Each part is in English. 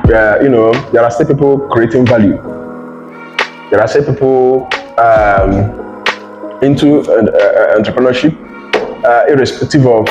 there are still people creating value. There are still people into entrepreneurship, irrespective of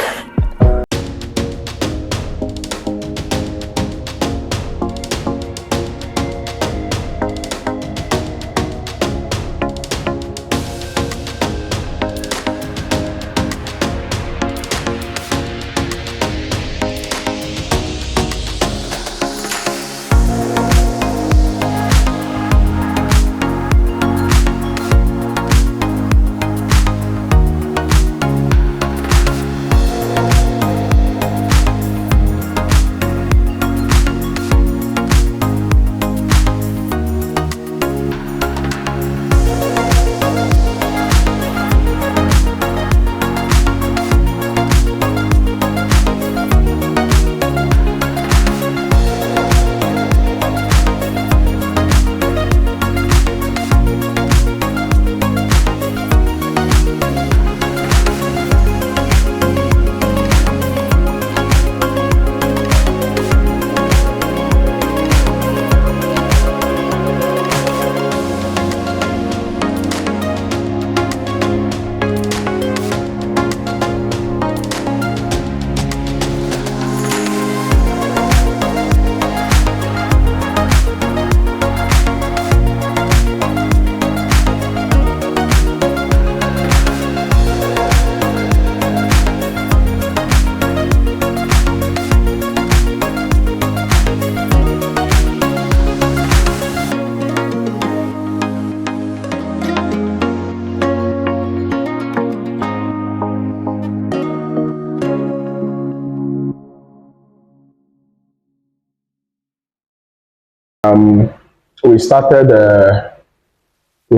we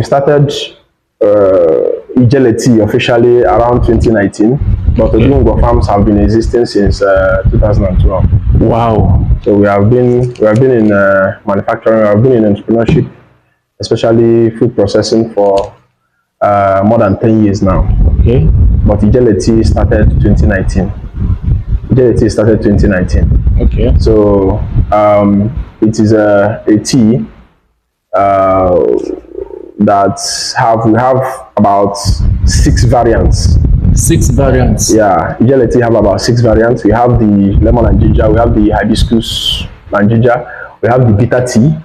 started Ijele officially around 2019, but the Igbo farms have been existing since 2012. Wow! So we have been in manufacturing, we have been in entrepreneurship, especially food processing for more than 10 years now. Okay. But Ijele started 2019. Ijele started 2019. Okay. So it is a tea that we have about 6 variants. 6 variants. Yeah, Ijele tea have about 6 variants. We have the lemon and ginger, we have the hibiscus and ginger, we have the bitter tea,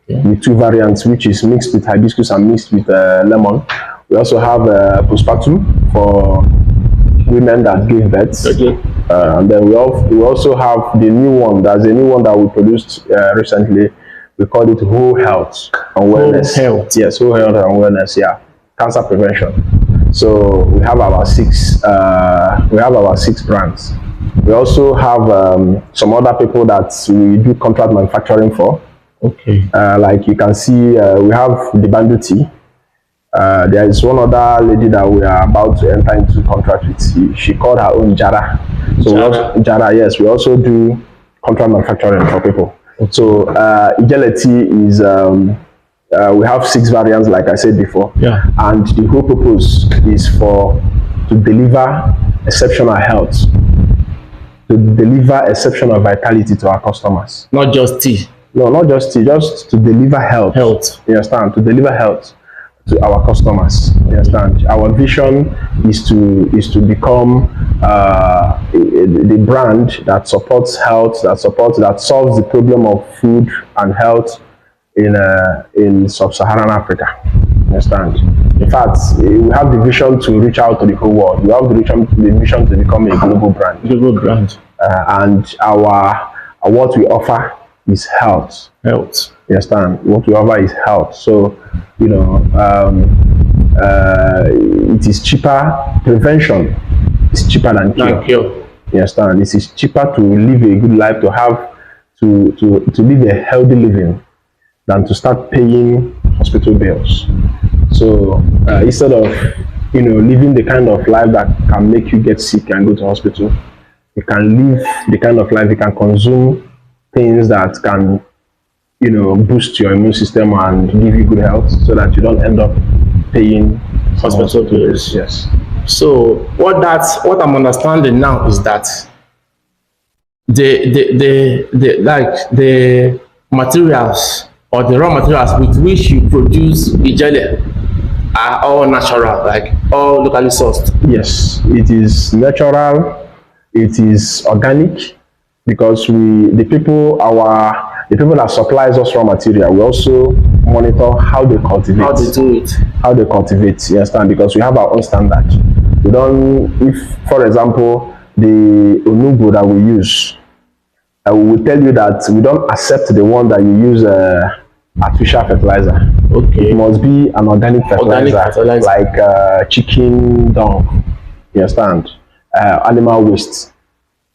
with 2 variants, which is mixed with hibiscus and mixed with lemon. We also have postpartum for women that give birth. Okay. And then we also have the new one. There's a new one that we produced recently. We call it Whole Health and Wellness. Whole Health. Yes, Whole Health and Wellness. Yeah, cancer prevention. So we have about 6. We have about 6 brands. We also have some other people that we do contract manufacturing for. Okay. Like you can see, we have the Bandu tea. There is one other lady that we are about to enter into contract with. She called her own Jara. So Jara, yes, we also do contract manufacturing for people. So Ijele tea is we have 6 variants, like I said before. Yeah. And the whole purpose is to deliver exceptional health, to deliver exceptional vitality to our customers. Not just tea. No, not just tea, just to deliver health. Health. You understand? To deliver health to our customers. You understand? Our vision is to become the brand that supports health, that solves the problem of food and health in sub-Saharan Africa. You understand? In fact, we have the vision to reach out to the whole world. We have the vision to become a global brand. Global brand. And what we offer is health. Health. You understand? What we offer is health. So, you know, it is cheaper. Prevention is cheaper than cure. You understand? It is cheaper to live a good life, to live a healthy living, than to start paying hospital bills. So instead of living the kind of life that can make you get sick and go to hospital, you can live the kind of life you can consume things that can boost your immune system and give you good health, so that you don't end up paying hospital bills. Yes. So what I'm understanding now is that the materials or the raw materials with which you produce Ijele are all natural, like all locally sourced? Yes, it is natural, it is organic, because the people that supplies us raw material, we also monitor how they cultivate. How they do it? How they cultivate, you understand? Because we have our own standard. We don't, if for example, the onugbo that we use, we will tell you that we don't accept the one that you use artificial fertilizer. Okay. It must be an organic fertilizer, like chicken dung, you understand? Animal waste.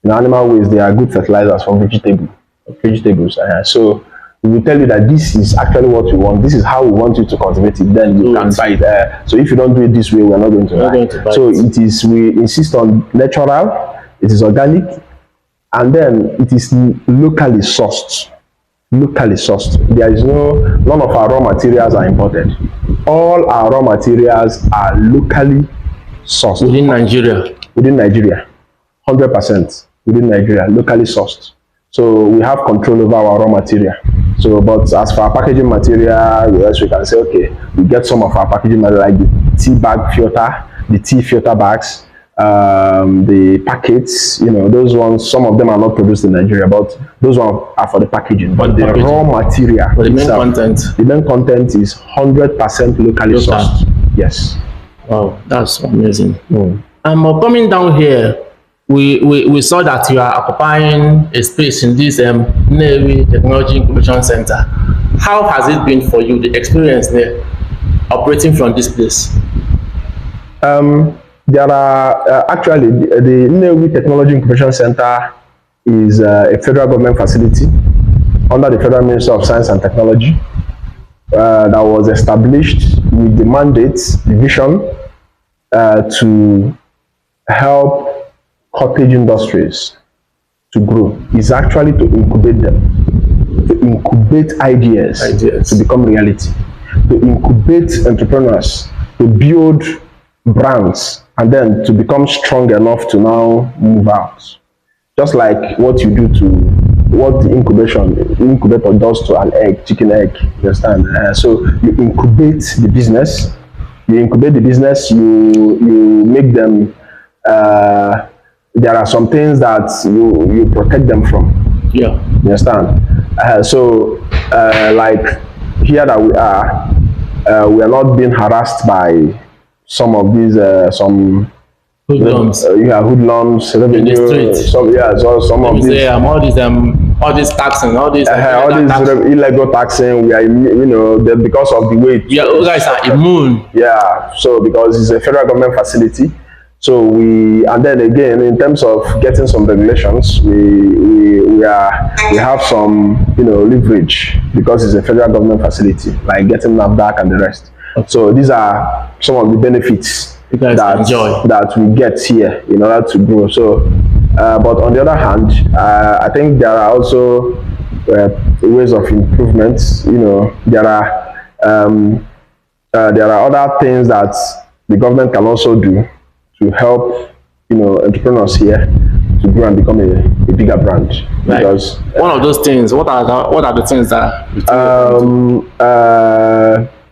In animal waste, they are good fertilizers for vegetables. So we will tell you that this is actually what we want. This is how we want you to cultivate it. Then you can buy it. So if you don't do it this way, we are not going to buy. So it is. We insist on natural. It is organic, and then it is locally sourced. Locally sourced. There is none of our raw materials are imported. All our raw materials are locally sourced within Nigeria. Within Nigeria, 100% within Nigeria, locally sourced. So we have control over our raw material. So, but as for our packaging material, yes, we can say, okay, we get some of our packaging material like the tea bag filter, the tea filter bags, the packets, those ones, some of them are not produced in Nigeria, but those ones are for the packaging. But the raw material, the main content is 100% locally sourced. Yes. Wow, that's amazing. Coming down here, we saw that you are occupying a space in this Nnewi Technology Incubation Center. How has it been for you, the experience there, operating from this place? There are actually the Nnewi Technology Incubation Center is a federal government facility under the Federal Ministry of Science and Technology that was established with the mandate, the vision to help cottage industries to grow. Is actually to incubate them, to incubate ideas to become reality, to incubate entrepreneurs, to build brands, and then to become strong enough to now move out. Just like what you do to what the incubator does to an egg, chicken egg, you understand? So you incubate the business, you make them, there are some things that you protect them from. Yeah. You understand? Like here that we are not being harassed by some of these hoodlums. Hoodlums, in the street. Some of these all this taxing, all these illegal taxing. We are, because of the way. Yeah, you guys are immune. Yeah, so because it's a federal government facility, so and then again, in terms of getting some regulations, we have some leverage because it's a federal government facility, like getting NAFDAC and the rest. Okay. So these are some of the benefits that we get here in order to grow. So, but on the other hand, I think there are also ways of improvements. There are other things that the government can also do to help entrepreneurs here to grow and become a bigger brand. Like, because one of those things, what are the things that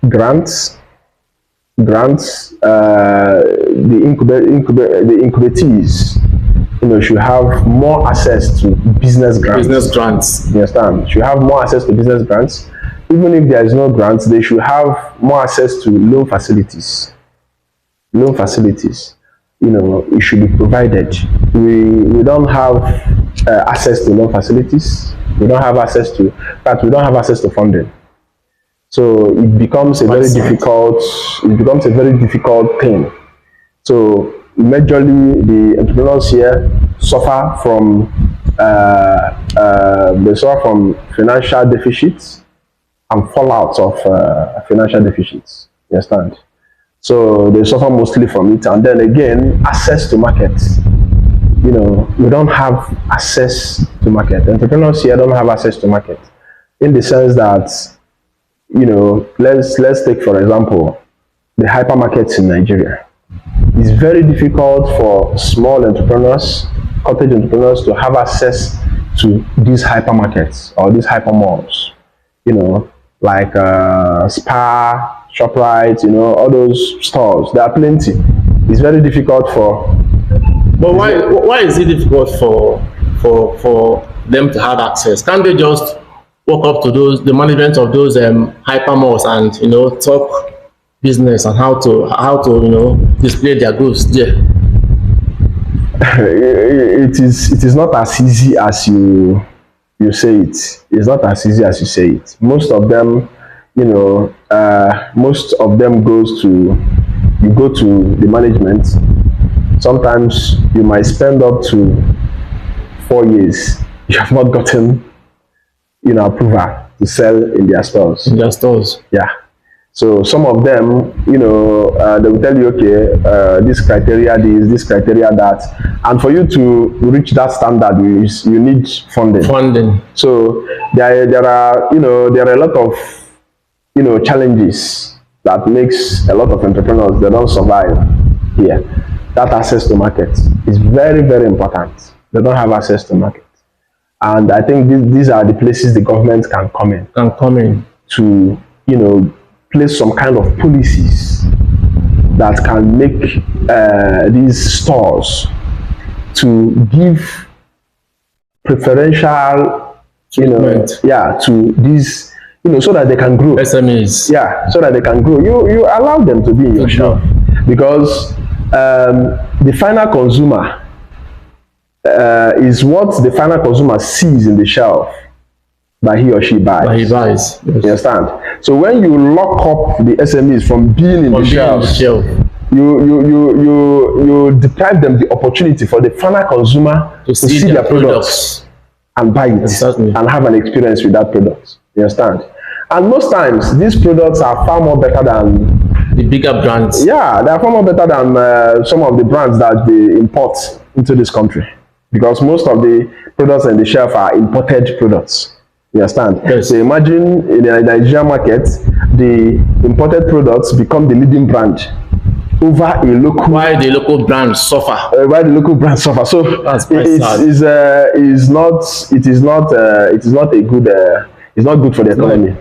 grants, the incubatees, should have more access to business grants. You understand? Should have more access to business grants. Even if there is no grants, they should have more access to loan facilities. It should be provided. We don't have access to loan facilities. We don't have access to funding. So it becomes a very difficult thing. So majorly the entrepreneurs here suffer from financial deficits and fallout of financial deficits. You understand? So they suffer mostly from it, and then again, access to markets. We don't have access to market. Entrepreneurs here don't have access to market, in the sense that, let's take for example the hypermarkets in Nigeria. It's very difficult for small entrepreneurs, cottage entrepreneurs, to have access to these hypermarkets or these hyper malls. like Spa, ShopRite, all those stores. There are plenty. It's very difficult for. But why is it difficult for them to have access? Can't they just walk up to the management of those hypermalls and talk business and how to display their goods there? It is not as easy as you say it. It's not as easy as you say it. Most of them, you go to the management. Sometimes you might spend up to 4 years. You have not gotten, approval to sell in their stores. In their stores. Yeah. So some of them, they will tell you, okay, this criteria, this criteria, that, and for you to reach that standard, you need funding. Funding. So there are a lot of challenges that makes a lot of entrepreneurs, they don't survive here. That access to market is very, very important. They don't have access to market, and I think these are the places the government can come in to place some kind of policies that can make these stores to give preferential to these so that they can grow. SMEs. Yeah, so that they can grow. You allow them to be in your shop, because the final consumer is what the final consumer sees in the shelf that he or she buys. That he buys. Yes. You understand? So when you lock up the SMEs from being in the shelf, you deprive them the opportunity for the final consumer to see their products and buy it. Exactly. And have an experience with that product. You understand? And most times these products are far more better than the bigger brands. Yeah, they are far more better than some of the brands that they import into this country, because most of the products on the shelf are imported products. You understand? Yes. So imagine in the Nigerian market, the imported products become the leading brand over a local. Why the local brands suffer? Why the local brands suffer? So it's not good for the economy.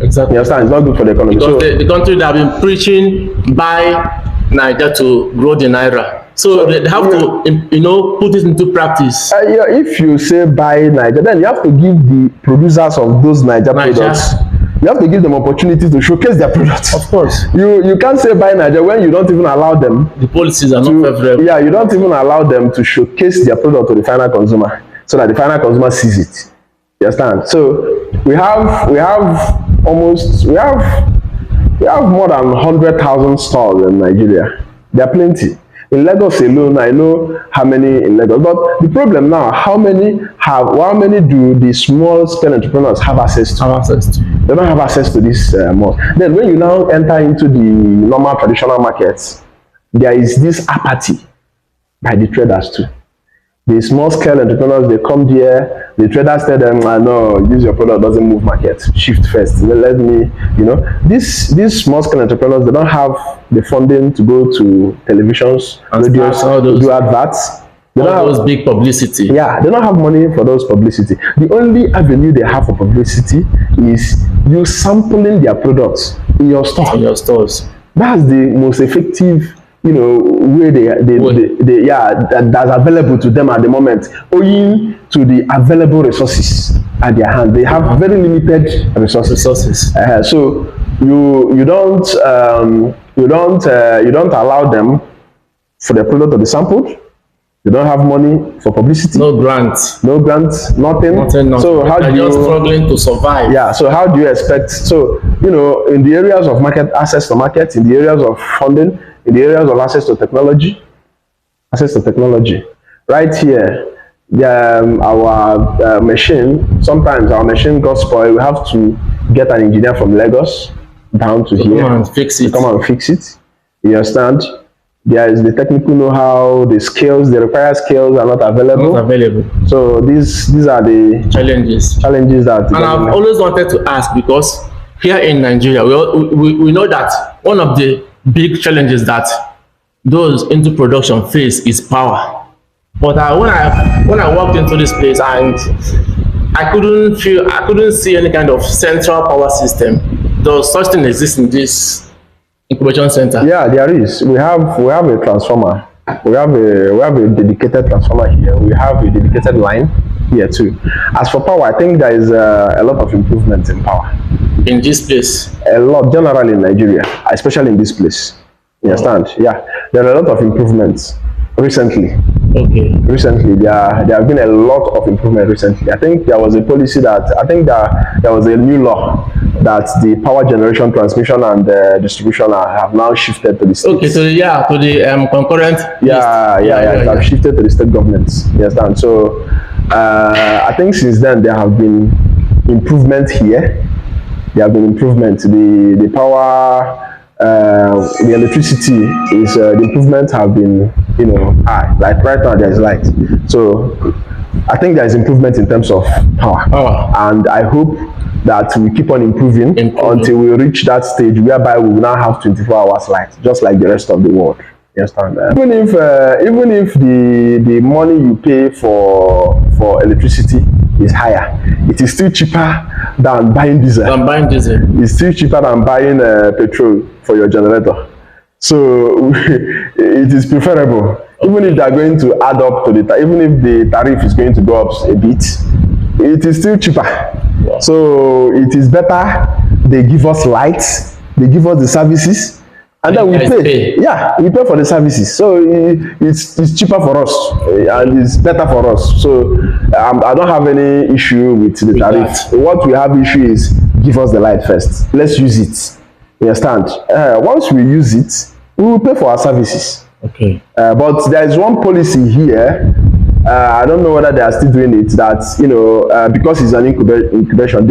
Exactly. You understand? It's not good for the economy. Because the country that have been preaching buy Niger to grow the Naira. So they have to, put it into practice. If you say buy Niger, then you have to give the producers of those Niger products, you have to give them opportunities to showcase their products. Of course. You can't say buy Niger when you don't even allow them. The policies are not favorable. Yeah, you don't even allow them to showcase their product to the final consumer, so that the final consumer sees it. You understand? So we have more than 100,000 stores in Nigeria. There are plenty. In Lagos alone, I know how many in Lagos. But the problem now, how many do the small scale entrepreneurs have access to? They don't have access to this more. Then when you now enter into the normal traditional markets, there is this apathy by the traders too. The small scale entrepreneurs, they come there, the traders tell them, no, this your product doesn't move market, shift first. Let me, these small scale entrepreneurs, they don't have the funding to go to televisions, radios, do adverts. They don't have those big publicity. Yeah, they don't have money for those publicity. The only avenue they have for publicity is you sampling their products in your store. In your stores. That's the most effective way that's available to them at the moment, owing to the available resources at their hand. They have very limited resources. So you don't allow them for their product to be sampled. You don't have money for publicity. No grants. Nothing. So how do you just struggling to survive? Yeah. So how do you expect? So in the areas of access to market, in the areas of funding, in the areas of access to technology, right here, our machine. Sometimes our machine got spoiled. We have to get an engineer from Lagos down to here come and fix it. You understand? There is the technical know-how, the required skills are not available. So these are the challenges that. And I've always wanted to ask, because here in Nigeria, we know that one of the big challenges that those into production face is power. But when I walked into this place, and I couldn't see any kind of central power system. Does such thing exist in this incubation center? Yeah, there is. We have a transformer. We have a dedicated transformer here. We have a dedicated line here too. As for power, I think there is a lot of improvement in power in this place. A lot, generally in Nigeria, especially in this place. You understand? Yeah, there are a lot of improvements recently. Okay. Recently, there have been a lot of improvement recently. I think there was a policy there was a new law that the power generation, transmission, and distribution have now shifted to the states. Okay, so to the concurrent. Have shifted to the state governments. You understand? So I think since then there have been improvement here. There have been improvements. The power. The electricity is the improvements have been high. Like right now there is light, so I think there is improvement in terms of power. And I hope that we keep on improving until we reach that stage whereby we will now have 24 hours light, just like the rest of the world. You understand? Even if the money you pay for electricity is higher, it is still cheaper than buying diesel. It's still cheaper than buying petrol for your generator. So it is preferable. Okay. Even if they are going to add up to even if the tariff is going to go up a bit, it is still cheaper. Yeah. So it is better they give us lights, they give us the services, and then we pay. Yeah, we pay for the services. So it's cheaper for us and it's better for us. So I don't have any issue with the tariff. What we have issue is give us the light first. Let's use it. You understand? Once we use it, we will pay for our services. Okay. But there is one policy here. I don't know whether they are still doing it. That because it's an incubation,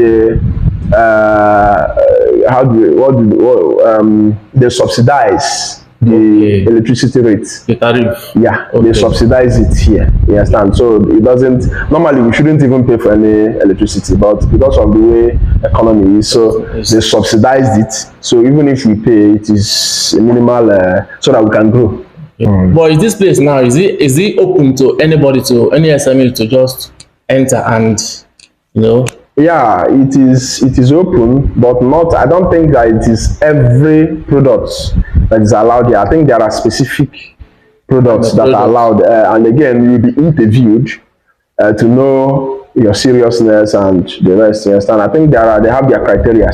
they subsidize the electricity rate. The tariff. Yeah, they subsidize it here. You understand? So it doesn't. Normally, we shouldn't even pay for any electricity, but because of the way economy is, so they subsidized it. So even if we pay, it is a minimal, so that we can grow. But is this place now? Is it open to anybody, to any SME, to just enter and Yeah, it is open, but not. I don't think that it is every product that is allowed here. I think there are specific products that are allowed, and again, you will be interviewed to know your seriousness and the rest. You understand? I think they have their criteria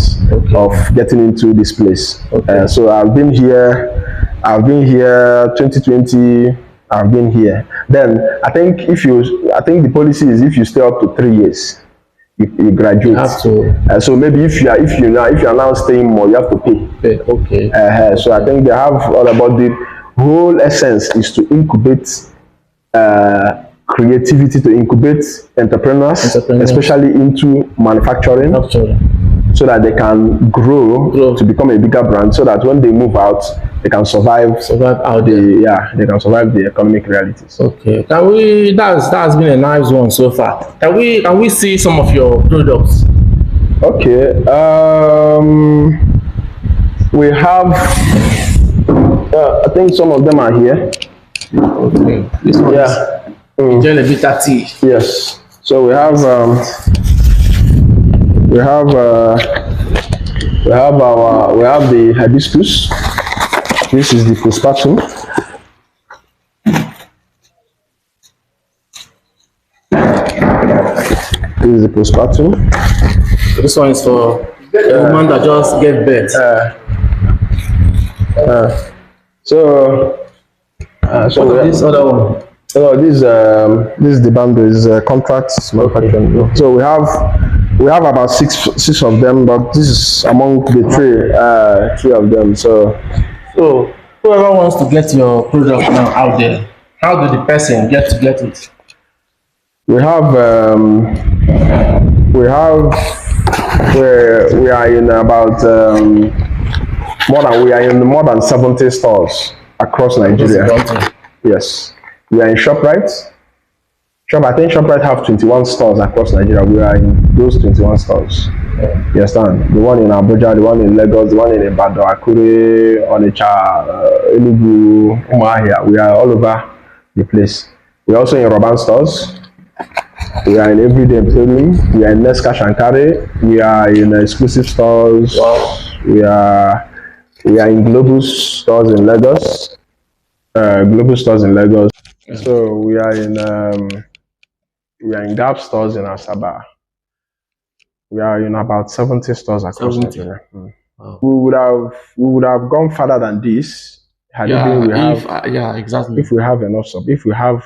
of getting into this place. Okay. So I've been here 2020. I've been here. Then I think the policy is if you stay up to 3 years. You graduate. You have to. So maybe if you are now staying more, you have to pay. Okay. So I think they have all about the whole essence is to incubate creativity, to incubate entrepreneurs, especially into manufacturing, so that they can grow to become a bigger brand, so that when they move out, they can survive out there. Yeah, they can survive the economic realities. Okay. That's been a nice one so far. Can we see some of your products? Okay. We have I think some of them are here. Okay. This one Ijele bitter tea. Yes. So we have the hibiscus. This is the postpartum. This is the postpartum. This one is for a woman that just gave birth. So this other one. So this is the bundle. Is contracts manufacturing. So we have about six of them, but this is among the three of them. So whoever wants to get your product now out there, how do the person get it? We are in about more than 70 stores across Nigeria. Yes, we are in ShopRite. I think ShopRite have 21 stores across Nigeria. We are in those 21 stores. Yeah. You understand? The one in Abuja, the one in Lagos, the one in Ibadan, Akure, Onitsha, Enugu, Umuahia. We are all over the place. We are also in Roban stores. We are in everyday employing. We are in less cash and carry. We are in exclusive stores. Wow. We are in global stores in Lagos. Yeah. So we are in Gap stores in Asaba. We are in about 70 stores across Nigeria. Wow. We would have gone further than this had it been exactly. If we have enough support, if we have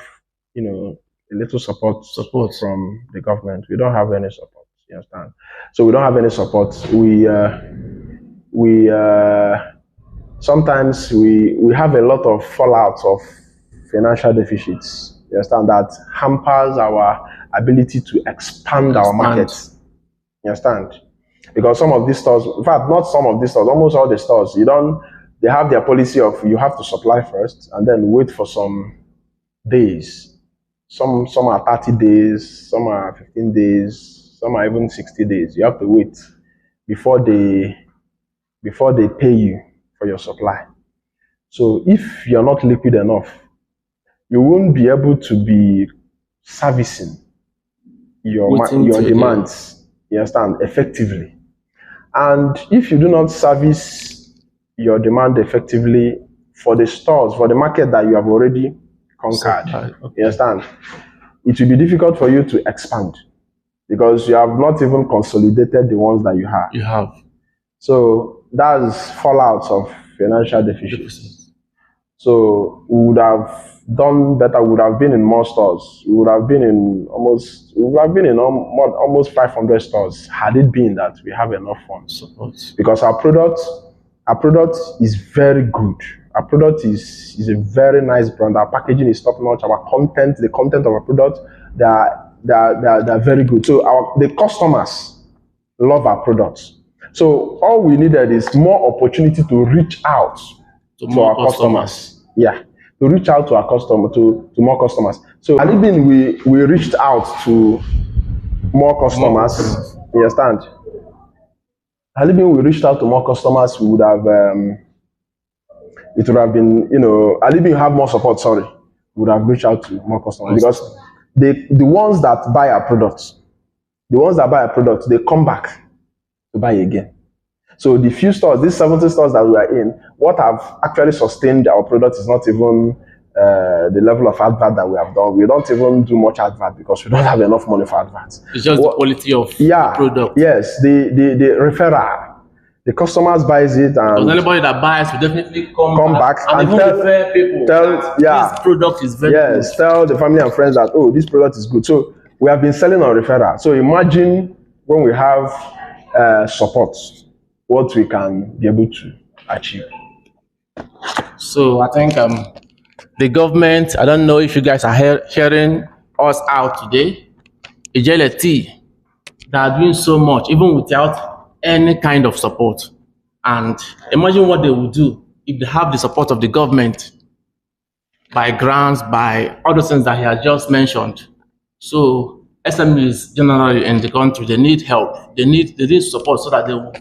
a little support from the government. We don't have any support. You understand? So we don't have any support. We sometimes we have a lot of fallout of financial deficits. You understand? That hampers our ability to expand our markets. You understand? Because some of these stores, in fact, not some of these stores, almost all the stores, they have their policy of you have to supply first and then wait for some days. Some are 30 days, some are 15 days, some are even 60 days. You have to wait before they pay you for your supply. So if you're not liquid enough, you won't be able to be servicing your demands, you understand, effectively. And if you do not service your demand effectively for the stores, for the market that you have already conquered, you understand, it will be difficult for you to expand because you have not even consolidated the ones that you have. So that's fallout of financial deficiencies. So we would have done better. We would have been in more stores. We would have been in almost 500 stores had it been that we have enough funds. Because our product is very good. Our product is a very nice brand. Our packaging is top notch. Our content, the content of our product, they're very good. So the customers love our products. So all we needed is more opportunity to reach out to our customers. Yeah, to reach out to our to more customers. So even we reached out to more customers. You understand? Had we reached out to more customers, we would have it would have been, had we have more support, we would have reached out to more customers because the ones that buy our products, they come back to buy again. So the few stores, these 70 stores that we are in, what have actually sustained our product is not even the level of advert that we have done. We don't even do much advert because we don't have enough money for adverts. It's just the quality of the product. Yes, the referral. The customers buys it, and because anybody that buys will definitely come back and even refer people. This product is very good. Yes, tell the family and friends that this product is good. So we have been selling on referral. So imagine when we have support, what we can be able to achieve. So I think the government, I don't know if you guys are hearing us out today. Ijele Tea, they are doing so much, even without any kind of support. And imagine what they would do if they have the support of the government by grants, by other things that he has just mentioned. So SMEs generally in the country, they need help. They need support so that they will,